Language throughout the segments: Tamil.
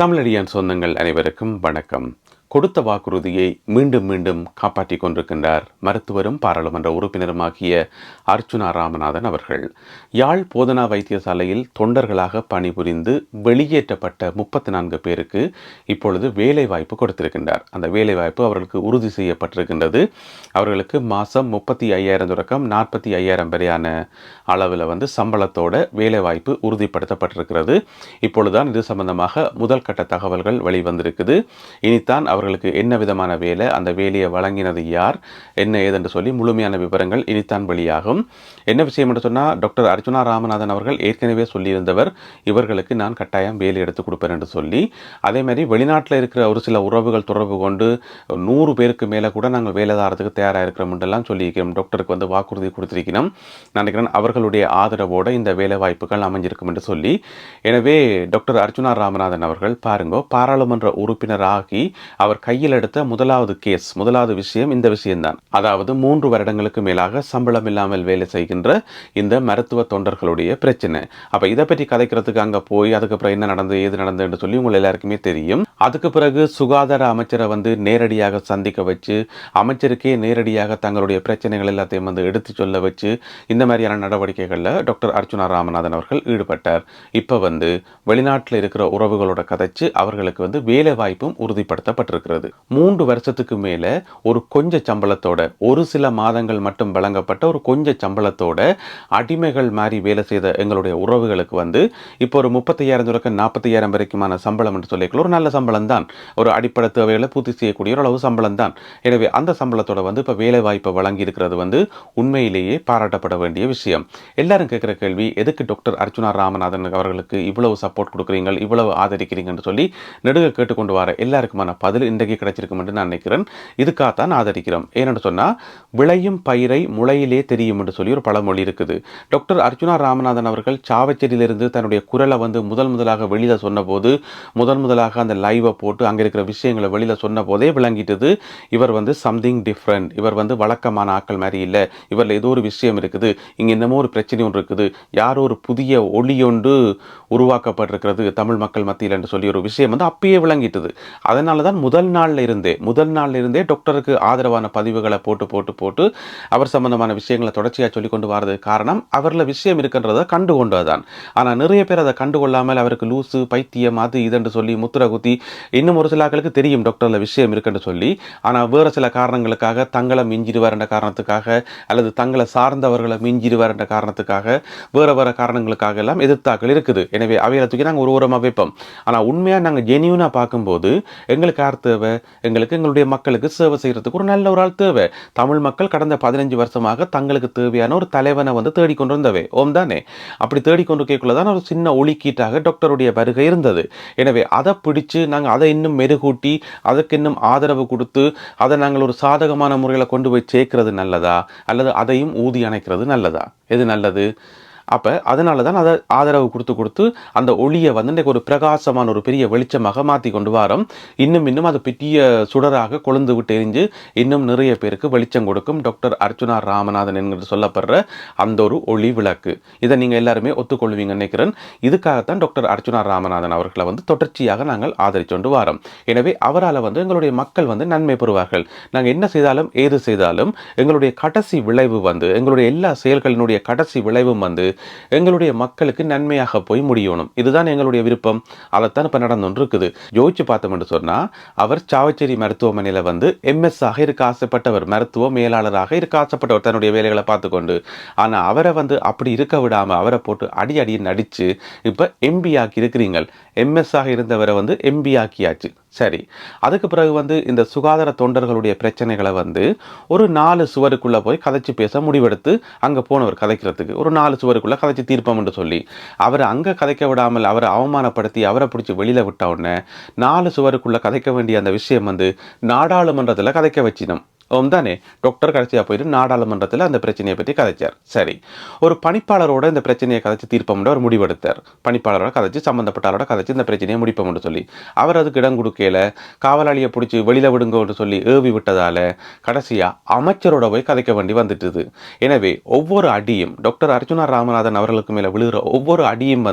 தமிழடியான் சொந்தங்கள் அனைவருக்கும் வணக்கம். கொடுத்த வாக்குறுதியை மீண்டும் மீண்டும் காப்பாற்றிக் கொண்டிருக்கின்றார் மருத்துவரும் பாராளுமன்ற உறுப்பினருமாகிய அர்ச்சுனா ராமநாதன் அவர்கள். யாழ் போதனா வைத்தியசாலையில் தொண்டர்களாக பணிபுரிந்து வெளியேற்றப்பட்ட 34 பேருக்கு இப்பொழுது வேலை வாய்ப்பு கொடுத்திருக்கின்றார். அந்த வேலை வாய்ப்பு அவர்களுக்கு உறுதி செய்யப்பட்டிருக்கின்றது. அவர்களுக்கு மாதம் 35,000 தொடக்கம் 45,000 வரையான அளவில் சம்பளத்தோட வேலை வாய்ப்பு உறுதிப்படுத்தப்பட்டிருக்கிறது. இப்பொழுதுதான் இது சம்பந்தமாக முதல் கட்ட தகவல்கள் வெளிவந்திருக்குது. இனித்தான் அவர்களுக்கு என்ன விதமான வேலை, அந்த வேலையை வழங்கினது யார், என்ன ஏதென்று சொல்லி முழுமையான விவரங்கள் இனித்தான் வெளியாகும். என்ன விஷயம் என்று சொன்னால், டாக்டர் அர்ச்சுனா ராமநாதன் அவர்கள் ஏற்கனவே சொல்லியிருந்தவர், இவர்களுக்கு நான் கட்டாயம் வேலை எடுத்து கொடுப்பேன் என்று சொல்லி. அதே மாதிரி வெளிநாட்டில் இருக்கிற ஒரு சில உறவுகள் தொடர்பு கொண்டு 100 பேருக்கு மேலே கூட நாங்கள் வேலை தாரத்துக்கு தயாராக இருக்கிறோம் என்றெல்லாம் சொல்லியிருக்கிறோம். டாக்டருக்கு வாக்குறுதி கொடுத்திருக்கிறோம். நினைக்கிறேன் அவர்களுடைய ஆதரவோடு இந்த வேலை வாய்ப்புகள் அமைஞ்சிருக்கும் என்று சொல்லி. எனவே டாக்டர் அர்ச்சுனா ராமநாதன் அவர்கள் பாருங்க, பாராளுமன்ற உறுப்பினராகி அவர் கையில் எடுத்த முதலாவது விஷயம் இந்த விஷயம்தான். அதாவது 3 வருடங்களுக்கு மேலாக சம்பளம் இல்லாமல் வேலை செய்கின்ற இந்த மருத்துவ தொண்டர்களுடைய பிரச்சனை. அப்ப இதை பற்றி கதைக்கிறதுக்கு அங்க போய் அதுக்கப்புறம் என்ன நடந்தது ஏது நடந்தது என்று சொல்லி உங்க எல்லாருக்குமே தெரியும். அதுக்கு பிறகு சுகாதார அமைச்சரை நேரடியாக சந்திக்க வச்சு, அமைச்சருக்கே நேரடியாக தங்களுடைய பிரச்சனைகள் எல்லாத்தையும் எடுத்து சொல்ல வச்சு, இந்த மாதிரியான நடவடிக்கைகள்ல டாக்டர் அர்ச்சுனா ராமநாதன் அவர்கள் ஈடுபட்டார். இப்ப வெளிநாட்டில் இருக்கிற உறவுகளோட கதைச்சு அவர்களுக்கு வேலை வாய்ப்பும் உறுதிப்படுத்தப்பட்டிருக்கிறது. 3 வருஷத்துக்கு மேல ஒரு கொஞ்ச சம்பளத்தோட, ஒரு சில மாதங்கள் மட்டும் வழங்கப்பட்ட ஒரு கொஞ்ச சம்பளத்தோட அடிமைகள் மாதிரி வேலை செய்த எங்களுடைய உறவுகளுக்கு இப்போ ஒரு 35,000 தொடக்கம் 40,000 வரைக்குமான சம்பளம் என்று சொல்லிக்கலாம். ஒரு நல்ல சம்பளம் தான், ஒரு அடிப்படை தேவைகளை பூர்த்தி செய்யக்கூடிய ஒரு அளவு சம்பளம் தான். எனவே அந்த சம்பளத்தோட இப்ப வேலை வாய்ப்பை வழங்கி இருக்கிறது உண்மையிலேயே பாராட்டப்பட வேண்டிய விஷயம். எல்லாரும் கேட்கிற கேள்வி, எதுக்கு டாக்டர் அர்ச்சுனா ராமநாதன் அவர்களுக்கு இவ்வளவு சப்போர்ட் கொடுக்குறீங்க, இவ்வளவு ஆதரிக்கிறீங்கன்னு சொல்லி நெடுக கேட்டுக்கொண்டு வர எல்லாருக்குமான பதில் இன்றைக்கு கிடைச்சிருக்கும் என்று நான் நினைக்கிறேன். இதுக்காகத்தான் ஆதரிக்கிறோம். ஏன்னு சொன்னா, விளையும் பயிரை முளையிலே தெரியும் என்று சொல்லி ஒரு பழமொழி இருக்குது. டாக்டர் அர்ச்சுனா ராமநாதன் அவர்கள் சாவச்சேரியிலிருந்து தன்னுடைய குரலை முதலாக வெளியில சொன்ன போது, முதலாக அந்த லைவை போட்டு அங்க இருக்கிற விஷயங்களை வெளியில சொன்ன போதே விளங்கிட்டது, இவர் சம்திங் டிஃப்ரெண்ட், இவர் வழக்கமான ஆக்கள் மாதிரி இல்ல, இவர்ல ஏதோ ஒரு விஷயம் இருக்குது, இங்க என்னமோ ஒரு பிரச்சனை ஒன்று இருக்குது, யாரோ ஒரு புதிய ஒளி ஒன்று உருவாக்கப்பட்டிருக்கிறது தமிழ் மக்கள் மத்தியில் என்று சொல்லி ஒரு விஷயம் அப்பயே விளங்கிட்டது. அதனாலதான் முதல் நாள்ல இருந்தே டாக்டருக்கு ஆதரவான பதிவுகளை போட்டு அவர் சம்பந்தமான விஷயங்களை தொடர்ச்சியா சொல்லி கொண்டு வரது காரணம், அவர்ல விஷயம் இருக்கின்றதை கண்டுகொண்டதுதான். ஆனா நிறைய பேர் அதை கண்டுகொள்ளாமல் அவருக்கு லூசு, பைத்தியம், அது இதென்று சொல்லி முத்திர குத்தி, இன்னும் ஒரு சில ஆட்களுக்கு தெரியும் டாக்டர்ல விஷயம் இருக்குன்னு சொல்லி, ஆனா வேற சில காரணங்களுக்காக தங்களை மிஞ்சிடுவார் என்ற காரணத்துக்காக, அல்லது தங்களை சார்ந்தவர்களை மிஞ்சிடுவார் என்ற காரணத்துக்காக, வேற காரணங்களுக்காக எல்லாம் எதிர்த்தாக்கள் இருக்குது. எனவே அவையில தூக்கி நாங்கள் ஒரு ஓரமாக வைப்போம். ஆனா உண்மையா நாங்கள் ஜெனியூனா பார்க்கும்போது எங்களுக்கு யார் தேவை? எங்களுடைய மக்களுக்கு சேவை செய்யறதுக்கு ஒரு நல்ல ஒரு ஆள் தேவை. தமிழ் மக்கள் கடந்த 15 வருஷமாக தங்களுக்கு தேவையான ஒரு தலைவனை தேடிக்கொண்டு வந்தவை ஓம் தானே. அப்படி தேடிக்கொண்டு கேட்கலதான் ஒரு சின்ன ஒளிக்கீட்டாக டாக்டருடைய வருகை இருந்தது. எனவே அதை பிடிச்சு நாங்கள் அதை இன்னும் மெருகூட்டி அதற்கு இன்னும் ஆதரவு கொடுத்து அதை நாங்கள் ஒரு சாதகமான முறையில் கொண்டு போய் சேர்க்கிறது நல்லதா, அல்லது அதையும் ஊதி அணைக்கிறது நல்லதா? எது நல்லது? அப்போ அதனால தான் அதை ஆதரவு கொடுத்து அந்த ஒளியை ஒரு பிரகாசமான ஒரு பெரிய வெளிச்சமாக மாற்றி கொண்டு வரோம். இன்னும் அது பெரிய சுடராக கொழுந்து விட்டு எரிஞ்சு இன்னும் நிறைய பேருக்கு வெளிச்சம் கொடுக்கும் டாக்டர் அர்ச்சுனா ராமநாதன் என்கிறது சொல்லப்படுற அந்த ஒரு ஒளி விளக்கு. இதை நீங்கள் எல்லாருமே ஒத்துக்கொள்வீங்கன்னு நினைக்கிறேன். இதுக்காகத்தான் டாக்டர் அர்ச்சுனா ராமநாதன் அவர்களை தொடர்ச்சியாக நாங்கள் ஆதரிச்சு கொண்டு வரோம். எனவே அவரால் எங்களுடைய மக்கள் நன்மை பெறுவார்கள். நாங்கள் என்ன செய்தாலும் ஏது செய்தாலும் எங்களுடைய கடைசி விளைவு எங்களுடைய எல்லா செயல்களினுடைய கடைசி விளைவும் எங்களுடைய மக்களுக்கு நன்மையாக போய் முடியணும். இதுதான் எங்களுடைய விருப்பம். அதைத்தான் இப்ப நடந்து இருக்குது. யோசிச்சு பார்த்தோம் என்று சொன்னா, அவர் சாவச்சேரி மருத்துவமனையில MS ஆக இருக்க ஆசைப்பட்டவர், மருத்துவ மேலாளராக இருக்க ஆசைப்பட்டவர் தன்னுடைய வேலைகளை பார்த்துக்கொண்டு. ஆனா அவரை அப்படி இருக்க விடாம அவரை போட்டு அடி நடிச்சு இப்ப MP ஆக்கி இருக்கிறீங்க. MS ஆக இருந்தவரை MP ஆக்கியாச்சு. சரி, அதுக்கு பிறகு இந்த சுகாதார தொண்டர்களுடைய பிரச்சனைகளை ஒரு 4 சுவருக்குள்ள போய் கதைச்சு பேச முடிவெடுத்து அங்க போனவர் கதைக்கிறதுக்கு ஒரு 4 சுவருக்குள்ள கதைச்சு தீர்ப்பம் என்று சொல்லி அவரை அங்க கதைக்க விடாமல் அவரை அவமானப்படுத்தி அவரை பிடிச்சி வெளியில விட்ட உடனே 4 சுவருக்குள்ள கதைக்க வேண்டிய அந்த விஷயம் நாடாளுமன்றத்தில் கதைக்க வச்சினோம். தானே. டாக்டர் கடைசியாக போயிட்டு நாடாளுமன்றத்தில் அந்த பிரச்சனையை பற்றி கதைச்சார். சரி, ஒரு பணிப்பாளரோட இந்த பிரச்சனையை கதைச்சு தீர்ப்போம் அவர் முடிவெடுத்தார். பணிப்பாளரோட கதைச்சு சம்பந்தப்பட்டாரோட கதைச்சு இந்த பிரச்சனையை முடிப்போம்னு சொல்லி அவர் அதுக்கு இடம் கொடுக்கல, காவலாளியை பிடிச்சி வெளியில விடுங்கன்னு சொல்லி ஏவி விட்டதால கடைசியா அமைச்சரோட போய் கதைக்க வேண்டி வந்துட்டுது. எனவே ஒவ்வொரு அடியும் டாக்டர் அர்ச்சுனா ராமநாதன் அவர்களுக்கு மேல விழுகிற ஒவ்வொரு அடியும்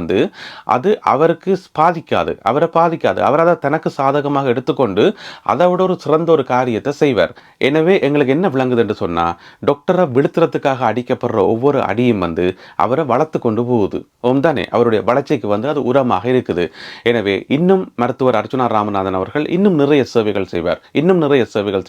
அது அவருக்கு பாதிக்காது, அவர் அதை தனக்கு சாதகமாக எடுத்துக்கொண்டு அதை விட ஒரு சிறந்த ஒரு காரியத்தை செய்வார். எனவே எங்களுக்கு என்ன விளங்குது என்று சொன்னா, டாக்டரை விழுத்துறதுக்காக அடிக்கப்படுற ஒவ்வொரு அடியும் அவரை வளர்த்து கொண்டு போகுது. தானே, அவருடைய வளர்ச்சிக்கு அது உரமாக இருக்குது. எனவே இன்னும் மருத்துவர் அர்ச்சுனா ராமநாதன் அவர்கள் இன்னும் நிறைய சேவைகள்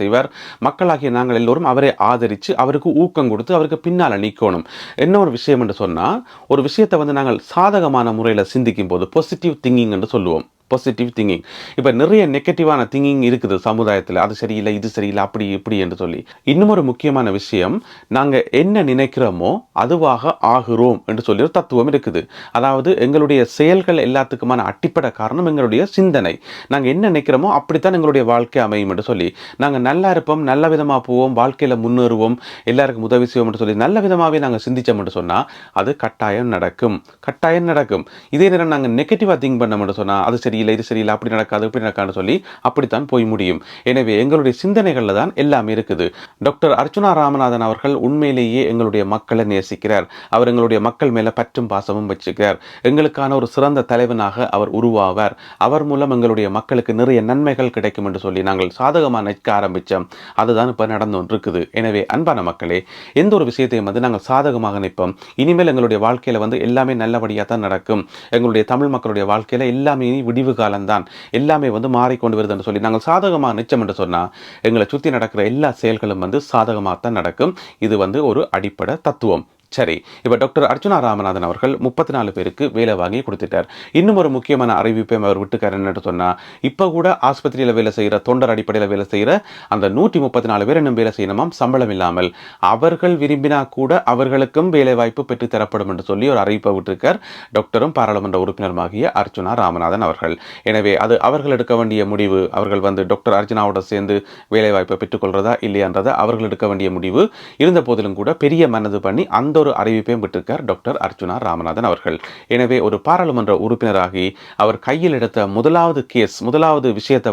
செய்வார். மக்களாகிய நாங்கள் எல்லோரும் அவரை ஆதரித்து அவருக்கு ஊக்கம் கொடுத்து அவருக்கு பின்னால நிற்கணும். என்ன ஒரு விஷயம் என்று சொன்னா, ஒரு விஷயத்தை நாங்கள் சாதகமான முறையில் சிந்திக்கும் போது பாசிட்டிவ் திங்கிங் என்று சொல்லுவோம். Positive thinking. இப்போ நிறைய நெகட்டிவான திங்கிங் இருக்குது சமுதாயத்தில். அது சரியில்லை, இது சரியில்லை, அப்படி இப்படி என்று சொல்லி. இன்னும் ஒரு முக்கியமான விஷயம், நாங்கள் என்ன நினைக்கிறோமோ அதுவாக ஆகிறோம் என்று சொல்லி ஒரு தத்துவம் இருக்குது. அதாவது எங்களுடைய செயல்கள் எல்லாத்துக்குமான அடிப்படை காரணம் எங்களுடைய சிந்தனை. நாங்கள் என்ன நினைக்கிறோமோ அப்படித்தான் எங்களுடைய வாழ்க்கை அமையும் என்று சொல்லி, நாங்கள் நல்லா இருப்போம், நல்ல விதமாக போவோம், வாழ்க்கையில் முன்னேறுவோம், எல்லாருக்கும் உதவி செய்வோம் என்று சொல்லி நல்ல விதமாகவே நாங்கள் சிந்திச்சோம் என்று சொன்னால் அது கட்டாயம் நடக்கும். இதே நேரம் நாங்கள் நெகட்டிவாக திங்க் பண்ணோம் என்று சொன்னால் அது சரி இல்லை, இது சரியில்லை, அப்படி நடக்காது, இப்படி நடக்காதுன்னு சொல்லி அப்படித்தான் போய் முடியும். எனவே எங்களுடைய சிந்தனைகள்ல தான் எல்லாமே இருக்குது. டாக்டர் அர்ச்சுனா ராமநாதன் அவர்கள் உண்மையிலேயே எங்களுடைய மக்களை நேசிக்கிறார். அவர் எங்களுடைய மக்கள் மேல பற்றும் பாசமும் வச்சுக்கிறார். எங்களுக்கான ஒரு சிறந்த தலைவனாக அவர் உருவாவார். அவர் மூலம் எங்களுடைய மக்களுக்கு நிறைய நன்மைகள் கிடைக்கும் என்று சொல்லி நாங்கள் சாதகமாக நிற்க ஆரம்பித்தோம். அதுதான் இப்போ நடந்து இருக்குது. எனவே அன்பான மக்களே, எந்த ஒரு விஷயத்தையும் நாங்கள் சாதகமாக நிற்போம். இனிமேல் எங்களுடைய வாழ்க்கையில எல்லாமே நல்லபடியாக தான் நடக்கும். எங்களுடைய தமிழ் மக்களுடைய வாழ்க்கையில எல்லாமே விடிவு காலம்தான், எல்லாமே மாறிக்கொண்டு வருது என்று சொல்லி நாங்கள் சாதகமாக நிச்சயம் என்று சொன்னால் எங்களை சுற்றி நடக்கிற எல்லா செயல்களும் சாதகமாக தான் நடக்கும். இது ஒரு அடிப்படை தத்துவம். சரி, இப்போ டாக்டர் அர்ச்சுனா ராமநாதன் அவர்கள் 34 பேருக்கு வேலை வாங்கி கொடுத்துட்டார். இன்னும் ஒரு முக்கியமான அறிவிப்பை அவர் விட்டுக்கார் என்னன்னு சொன்னால், இப்போ கூட ஆஸ்பத்திரியில் வேலை செய்கிற, தொண்டர் அடிப்படையில் வேலை செய்கிற அந்த 134 பேர் இன்னும் வேலை செய்யணுமாம், சம்பளம் இல்லாமல். அவர்கள் விரும்பினா கூட அவர்களுக்கும் வேலை வாய்ப்பு பெற்றுத்தரப்படும் என்று சொல்லி ஒரு அறிவிப்பை விட்டிருக்கார் டாக்டரும் பாராளுமன்ற உறுப்பினருமாகிய அர்ச்சுனா ராமநாதன் அவர்கள். எனவே அது அவர்கள் எடுக்க வேண்டிய முடிவு. அவர்கள் டாக்டர் அர்ச்சுனாவோட சேர்ந்து வேலை வாய்ப்பை பெற்றுக்கொள்றதா இல்லையான்றதை அவர்கள் எடுக்க வேண்டிய முடிவு. இருந்த போதிலும் கூட பெரிய மனது பண்ணி அந்த ஒரு அறிவிப்பையும் விட்டிருக்கார் டாக்டர் அர்ச்சுனா ராமநாதன் அவர்கள். எனவே ஒரு பாராளுமன்ற உறுப்பினராகி அவர் கையில் எடுத்த முதலாவது விஷயத்தை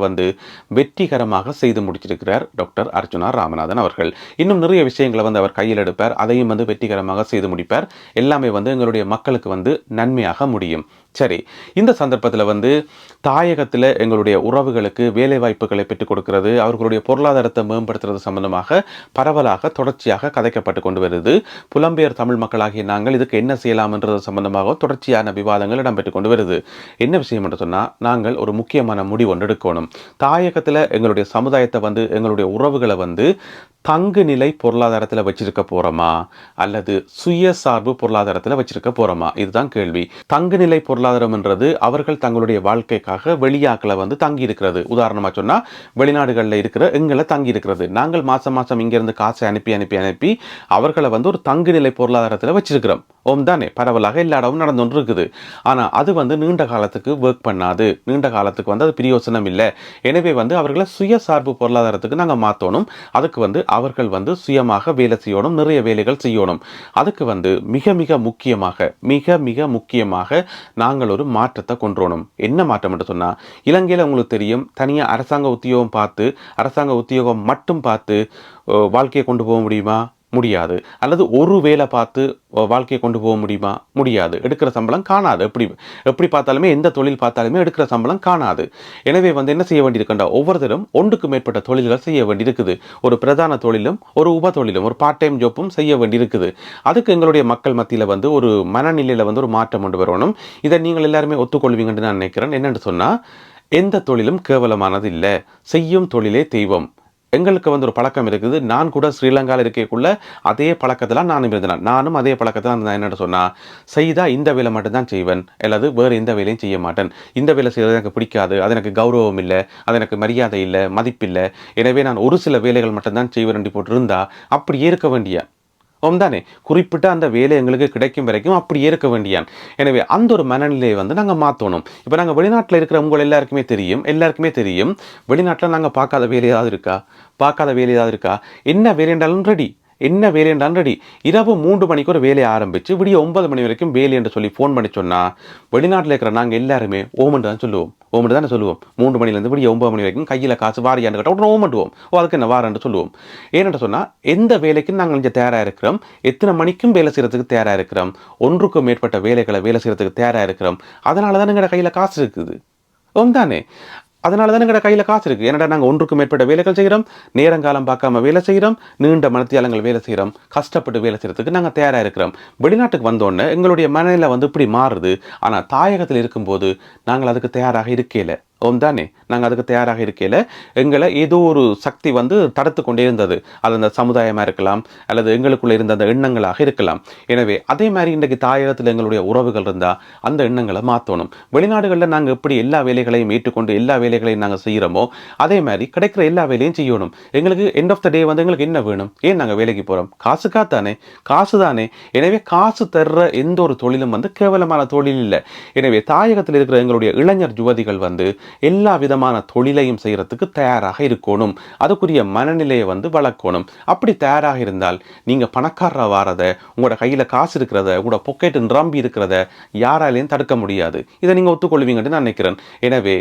வெற்றிகரமாக செய்து முடிச்சிருக்கிறார் டாக்டர் அர்ச்சுனா ராமநாதன் அவர்கள். இன்னும் நிறைய விஷயங்களை அவர் கையில் எடுப்பார், அதையும் வெற்றிகரமாக செய்து முடிப்பார். எல்லாமே எங்களுடைய மக்களுக்கு நன்மையாக முடியும். சரி, இந்த சந்தர்ப்பத்தில் தாயகத்தில் எங்களுடைய உறவுகளுக்கு வேலை வாய்ப்புகளை பெற்றுக் கொடுக்கிறது, அவர்களுடைய பொருளாதாரத்தை மேம்படுத்துறது சம்பந்தமாக பரவலாக தொடர்ச்சியாக கதைக்கப்பட்டு கொண்டு வருது. புலம்பெயர் தமிழ் மக்களாகிய நாங்கள் இதுக்கு என்ன செய்யலாம் என்றது சம்பந்தமாக தொடர்ச்சியான விவாதங்கள் இடம்பெற்றுக் கொண்டு வருது. என்ன விஷயம் என்று சொன்னால், நாங்கள் ஒரு முக்கியமான முடிவு ஒன்று எடுக்கணும். தாயகத்தில் எங்களுடைய சமுதாயத்தை எங்களுடைய உறவுகளை தங்கு நிலை பொருளாதாரத்தில் வச்சிருக்க போறோமா அல்லது சுயசார்பு பொருளாதாரத்தில் வச்சிருக்க போறோமா, இதுதான் கேள்வி. தங்கு நிலை பொருளாதாரம் என்றது அவர்கள் தங்களுடைய வாழ்க்கைக்காக வெளியாக்களை தங்கி இருக்கிறது. உதாரணமா சொன்னா, வெளிநாடுகளில் இருக்கிற எங்களை தங்கி இருக்கிறது. நாங்கள் மாசம் இங்கிருந்து காசை அனுப்பி அவர்களை ஒரு தங்கு நிலை பொருளாதாரத்தில் வச்சிருக்கிறோம். தானே, பரவலாக எல்லா இடமும் நடந்து கொண்டு இருக்குது. ஆனா அது நீண்ட காலத்துக்கு ஒர்க் பண்ணாது, நீண்ட காலத்துக்கு அது பிரயோசனம் இல்லை. எனவே அவர்களை சுயசார்பு பொருளாதாரத்துக்கு நாங்கள் மாற்றணும். அதுக்கு அவர்கள் சுயமாக வேலை செய்யணும், நிறைய வேலைகள் செய்யணும். அதுக்கு மிக மிக முக்கியமாக நாங்கள் ஒரு மாற்றத்தை கொண்டு வரணும். என்ன மாற்றம் என்று சொன்னா, இலங்கையில் உங்களுக்கு தெரியும், தனியாக அரசாங்க உத்தியோகம் மட்டும் பார்த்து வாழ்க்கையை கொண்டு போக முடியுமா? முடியாது. அல்லது ஒரு வேலை பார்த்து வாழ்க்கையை கொண்டு போக முடியுமா? முடியாது. எடுக்கிற சம்பளம் காணாது. எப்படி பார்த்தாலுமே, எந்த தொழில் பார்த்தாலுமே எடுக்கிற சம்பளம் காணாது. எனவே என்ன செய்ய வேண்டியிருக்கா, ஒவ்வொருத்தரும் ஒன்றுக்கு மேற்பட்ட தொழில்கள் செய்ய வேண்டியிருக்குது. ஒரு பிரதான தொழிலும் ஒரு உப தொழிலும் ஒரு பார்ட் டைம் ஜாப்பும் செய்ய வேண்டியிருக்குது. அதுக்கு எங்களுடைய மக்கள் மத்தியில் ஒரு மனநிலையில் ஒரு மாற்றம் கொண்டு வரணும். இதை நீங்கள் எல்லாருமே ஒத்துக்கொள்வீங்கன்னு நான் நினைக்கிறேன். என்னென்னு சொன்னால், எந்த தொழிலும் கேவலமானது இல்லை, செய்யும் தொழிலே தெய்வம். எங்களுக்கு ஒரு பழக்கம் இருக்குது. நான் கூட ஸ்ரீலங்காவில் இருக்கக்குள்ள அதே பழக்கத்தில் நானும் அதே பழக்கத்தில் நான் என்ன சொன்னால், செய்தால் இந்த வேலை மட்டும்தான் செய்வேன், அல்லது வேறு எந்த வேலையும் செய்ய மாட்டேன். இந்த வேலை செய்கிறது எனக்கு பிடிக்காது, அது எனக்கு கௌரவம் இல்லை, அது எனக்கு மரியாதை இல்லை, மதிப்பில்லை. எனவே நான் ஒரு சில வேலைகள் மட்டும்தான் செய்வேன் போட்டு இருந்தால் அப்படியே இருக்க வேண்டிய தானே குறிப்பிட்ட அந்த வேலை எங்களுக்கு கிடைக்கும் வரைக்கும் அப்படியே இருக்க வேண்டியான். எனவே அந்த ஒரு மனநிலையை வந்து நாங்கள் மாற்றணும். இப்போ நாங்கள் வெளிநாட்டில் இருக்கிற உங்கள் எல்லாருக்குமே தெரியும் வெளிநாட்டில் நாங்கள் பார்க்காத வேலை ஏதாவது இருக்கா, என்ன வேலை என்றாலும் ரெடி. இரவு 3 மணிக்கு ஒரு வேலையை ஆரம்பித்து விடிய 9 மணி வரைக்கும் வேலை என்று சொல்லி ஃபோன் பண்ணி சொன்னால் வெளிநாட்டில் இருக்கிற நாங்கள் எல்லாருமே ஓமெண்ட் தானே சொல்லுவோம். 3 மணிலேருந்து விடிய 9 மணி வரைக்கும் கையில் காசு வாரியான்னு கேட்டால் உடனே ஓமெண்டுவோம். அதுக்கு என்ன வாரன்னு சொல்லுவோம். ஏன்னு சொன்னால் எந்த வேலைக்கும் நாங்கள் இங்கே தயாராக இருக்கிறோம், எத்தனை மணிக்கும் வேலை செய்கிறதுக்கு தயாராக இருக்கிறோம், ஒன்றுக்கும் மேற்பட்ட வேலைகளை வேலை செய்கிறதுக்கு தயாராக இருக்கிறோம். அதனால தான் எங்களோட கையில் காசு இருக்குது. தானே அதனால தான் எங்களோட கையில் காசு இருக்குது. ஏன்னா நாங்கள் ஒன்றுக்கும் மேற்பட்ட வேலைகள் செய்கிறோம், நேரங்காலம் பார்க்காம வேலை செய்கிறோம், நீண்ட மனத்தியாலங்கள் வேலை செய்கிறோம், கஷ்டப்பட்டு வேலை செய்கிறதுக்கு நாங்கள் தயாராக இருக்கிறோம். வெளிநாட்டுக்கு வந்தோடனே எங்களுடைய மனநிலை வந்து இப்படி மாறுது. ஆனால் தாயகத்தில் இருக்கும்போது நாங்கள் அதுக்கு தயாராக இருக்கையில் தானே நாங்கள் அதுக்கு தயாராக இருக்கையில் எங்களை ஏதோ ஒரு சக்தி வந்து தடுத்து கொண்டே இருந்தது. அது அந்த சமுதாயமாக இருக்கலாம், அல்லது எங்களுக்குள்ளே இருந்த அந்த எண்ணங்களாக இருக்கலாம். எனவே அதே மாதிரி இன்றைக்கு தாயகத்தில் எங்களுடைய உறவுகள் இருந்தால் அந்த எண்ணங்களை மாற்றணும். வெளிநாடுகளில் நாங்கள் எப்படி எல்லா வேலைகளையும் ஏற்றுக்கொண்டு எல்லா வேலைகளையும் நாங்கள் செய்கிறோமோ அதே மாதிரி கிடைக்கிற எல்லா வேலையும் செய்யணும். எங்களுக்கு எண்ட் ஆஃப் த டே வந்து எங்களுக்கு என்ன வேணும், ஏன் நாங்கள் வேலைக்கு போகிறோம், காசு தானே. எனவே காசு தர்ற எந்த ஒரு தொழிலும் வந்து கேவலமான தொழில் இல்லை. எனவே தாயகத்தில் இருக்கிற எங்களுடைய இளைஞர் யுவதிகள் வந்து எல்லா விதமான தொழிலையும் செய்யறதுக்கு தயாராக இருக்கணும். அதுக்குரிய மனநிலையை வந்து வளர்க்கணும். அப்படி தயாராக இருந்தால் நீங்க பணக்காரரா வாரத, உங்களோட கையில காசு இருக்கிறத, உங்களோட பொக்கெட் நிரம்பி இருக்கிறத யாராலையும் தடுக்க முடியாது. இதை நீங்க ஒத்துக்கொள்வீங்கன்னு நான் நினைக்கிறேன். எனவே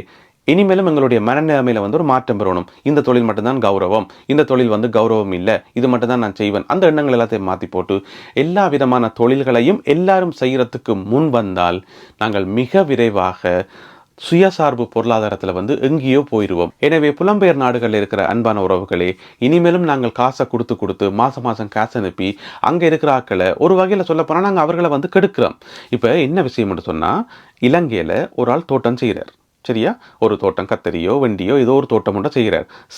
இனிமேலும் எங்களுடைய மனநிலைமையில வந்து ஒரு மாற்றம் பெறணும். இந்த தொழில் மட்டும்தான் கௌரவம், இந்த தொழில் வந்து கௌரவம் இல்லை, இது மட்டும்தான் நான் செய்வேன், அந்த எண்ணங்கள் எல்லாத்தையும் மாற்றி போட்டு எல்லா விதமான தொழில்களையும் எல்லாரும் செய்யறதுக்கு முன் வந்தால் நாங்கள் மிக விரைவாக சுயசார்பு பொருளாதாரத்தில் வந்து எங்கேயோ போயிடுவோம். எனவே புலம்பெயர் நாடுகளில் இருக்கிற அன்பான உறவுகளே, இனிமேலும் நாங்கள் காசை கொடுத்து மாதம் காசு அனுப்பி அங்கே இருக்கிற ஆட்களை ஒரு வகையில் சொல்ல போனால் நாங்கள் அவர்களை வந்து கெடுக்கிறோம். இப்போ என்ன விஷயம்னு சொன்னால், இலங்கையில் ஒரு ஆள் தோட்டம் செய்கிறார். சரியா, ஒரு தோட்டம் கத்தரியோ வெண்டியோ ஏதோ ஒரு தோட்டம் ஒன்றை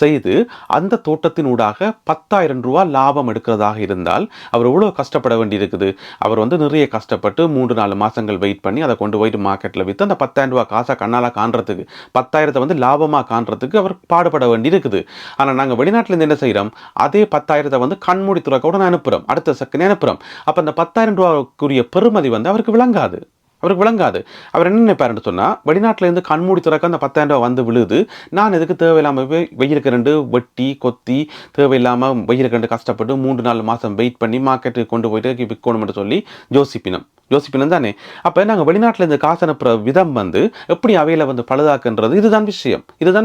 செய்து அந்த தோட்டத்தின் ஊடாக 10,000 ரூபா லாபம் எடுக்கிறதாக இருந்தால் அவர் எவ்வளோ கஷ்டப்பட வேண்டி இருக்குது. அவர் வந்து நிறைய கஷ்டப்பட்டு 3-4 மாதங்கள் வெயிட் பண்ணி அதை கொண்டு போயிட்டு மார்க்கெட்டில் விற்று அந்த 10,000 ரூபா காசை கண்ணால் காண்றதுக்கு 10,000 வந்து லாபமாக காண்றதுக்கு அவர் பாடுபட வேண்டி இருக்குது. ஆனால் நாங்கள் வெளிநாட்டிலேருந்து என்ன செய்கிறோம், அதே 10,000 வந்து கண்மூடி துறக்க அனுப்புகிறோம், அடுத்த செகண்ட் அனுப்புகிறோம். அப்போ அந்த 10,000 ரூபாய்க்குரிய பெறுமதி வந்து அவருக்கு விளங்காது. அவர் என்ன நினைப்பாருன்னு சொன்னால், வெளிநாட்டிலேருந்து கண்மூடி துறக்க அந்த 10,000 ரூபா வந்து விழுது, நான் எதுக்கு தேவையில்லாமல் போய் வெயிலுக்கு 2 வெட்டி கொத்தி தேவையில்லாமல் வெயிலுக்கு 2 கஷ்டப்பட்டு 3-4 மாதம் வெயிட் பண்ணி மார்க்கெட்டுக்கு கொண்டு போயிட்டு விற்கணும்னு சொல்லி யோசிப்பினம் தானே. அப்போ நாங்கள் வெளிநாட்டில் இருந்து காசு அனுப்புகிற விதம் வந்து எப்படி அவையில் வந்து பழுதாக்குன்றது இதுதான்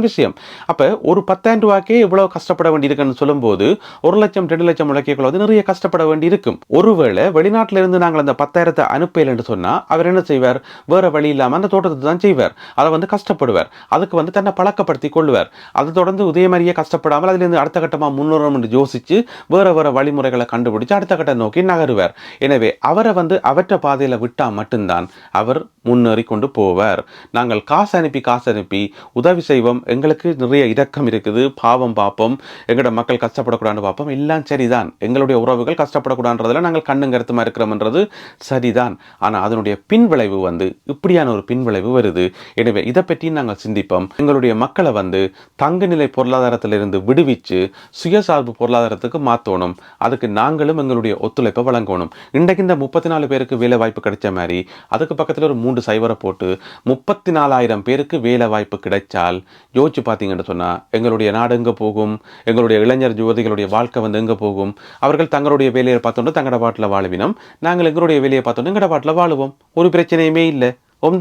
விஷயம். அப்போ ஒரு 10,000 ரூபாய்க்கே இவ்வளோ கஷ்டப்பட வேண்டியிருக்குன்னு சொல்லும்போது 1 லட்சம் 2 லட்சம் முழக்கைகள் வந்து நிறைய கஷ்டப்பட வேண்டி இருக்கும். ஒருவேளை வெளிநாட்டில் இருந்து நாங்கள் அந்த 10,000 அனுப்பலைன்னு சொன்னால் அவர் என்ன செய்வார், வேற வழி இல்லாமல் அந்த தோட்டத்தை தான் செய்வார். அதை வந்து கஷ்டப்படுவார், அதுக்கு வந்து தன்னை பழக்கப்படுத்தி கொள்வார். அது தொடர்ந்து இதே மாதிரியே கஷ்டப்படாமல் அதிலிருந்து அடுத்த கட்டமாக முன்னேறணும் என்று யோசித்து வேற வழிமுறைகளை கண்டுபிடிச்சு அடுத்த கட்டம் நோக்கி நகருவார். எனவே அவரை வந்து அவற்றை பாதையில் விட்டால் மட்டும்தான் அவர் முன்னேறி கொண்டு போவார். நாங்கள் காசு அனுப்பி உதவி செய்வோம், எங்களுக்கு நிறைய இரக்கம் இருக்குது, பாவம் பார்ப்போம், எங்களோட மக்கள் கஷ்டப்படக்கூடாதுன்னு பார்ப்போம், எல்லாம் சரிதான். எங்களுடைய உறவுகள் கஷ்டப்படக்கூடாதுன்றதுல நாங்கள் கண்ணும் கருத்துமா இருக்கிறோம்ன்றது சரிதான். ஆனால் அதனுடைய பின்விளைவு வந்து இப்படியான ஒரு பின்விளைவு வருது. எனவே இதை பற்றி நாங்கள் சிந்திப்போம். எங்களுடைய மக்களை வந்து தங்குநிலை பொருளாதாரத்திலிருந்து விடுவிச்சு சுயசார்பு பொருளாதாரத்துக்கு மாற்றணும். அதுக்கு நாங்களும் எங்களுடைய ஒத்துழைப்பை வழங்கணும். இன்றைக்கு இந்த 34 பேருக்கு வேலை வாய்ப்பு கிடைச்ச மாதிரி அதுக்கு பக்கத்தில் ஒரு 3 சைவரை போட்டு 34,000 பேருக்கு வேலை வாய்ப்பு கிடைச்சால் யோசிச்சு பார்த்தீங்கன்னு சொன்னால் எங்களுடைய நாடு எங்கே போகும், எங்களுடைய இளைஞர் யுவதிகளுடைய வாழ்க்கை வந்து எங்கே போகும். அவர்கள் தங்களுடைய வேலையை பார்த்தோன்னு தங்கட பாட்டில் வாழுவினோம், நாங்கள் எங்களுடைய வேலையை பார்த்தோன்னு எங்கட பாட்டில் வாழுவோம், ஒரு பிரச்சனையுமே இல்லை.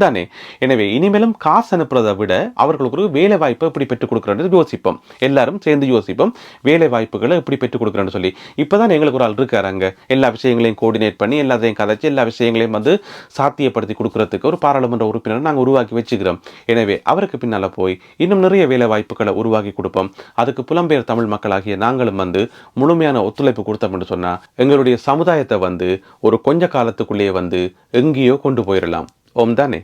தானே. எனவே இனிமேலும் காசு அனுப்புறதை விட அவர்களுக்கு ஒரு வேலை வாய்ப்பை எப்படி பெற்றுக் கொடுக்குறேன்னு யோசிப்போம். எல்லாரும் சேர்ந்து யோசிப்போம், வேலை வாய்ப்புகளை எப்படி பெற்றுக் கொடுக்குறேன்னு சொல்லி. இப்போதான் எங்களுக்கு ஒரு ஆள் இருக்காங்க, எல்லா விஷயங்களையும் கோஆர்டினேட் பண்ணி எல்லாத்தையும் கதைச்சு எல்லா விஷயங்களையும் வந்து சாத்தியப்படுத்தி கொடுக்கறதுக்கு ஒரு பாராளுமன்ற உறுப்பினர் நாங்கள் உருவாக்கி வச்சுக்கிறோம். எனவே அவருக்கு பின்னால் போய் இன்னும் நிறைய வேலை வாய்ப்புகளை உருவாக்கி கொடுப்போம். அதுக்கு புலம்பெயர் தமிழ் மக்களாகிய நாங்களும் வந்து முழுமையான ஒத்துழைப்பு கொடுத்தோம்னு சொன்னால் எங்களுடைய சமுதாயத்தை வந்து ஒரு கொஞ்ச காலத்துக்குள்ளேயே வந்து எங்கேயோ கொண்டு போயிடலாம். தானே.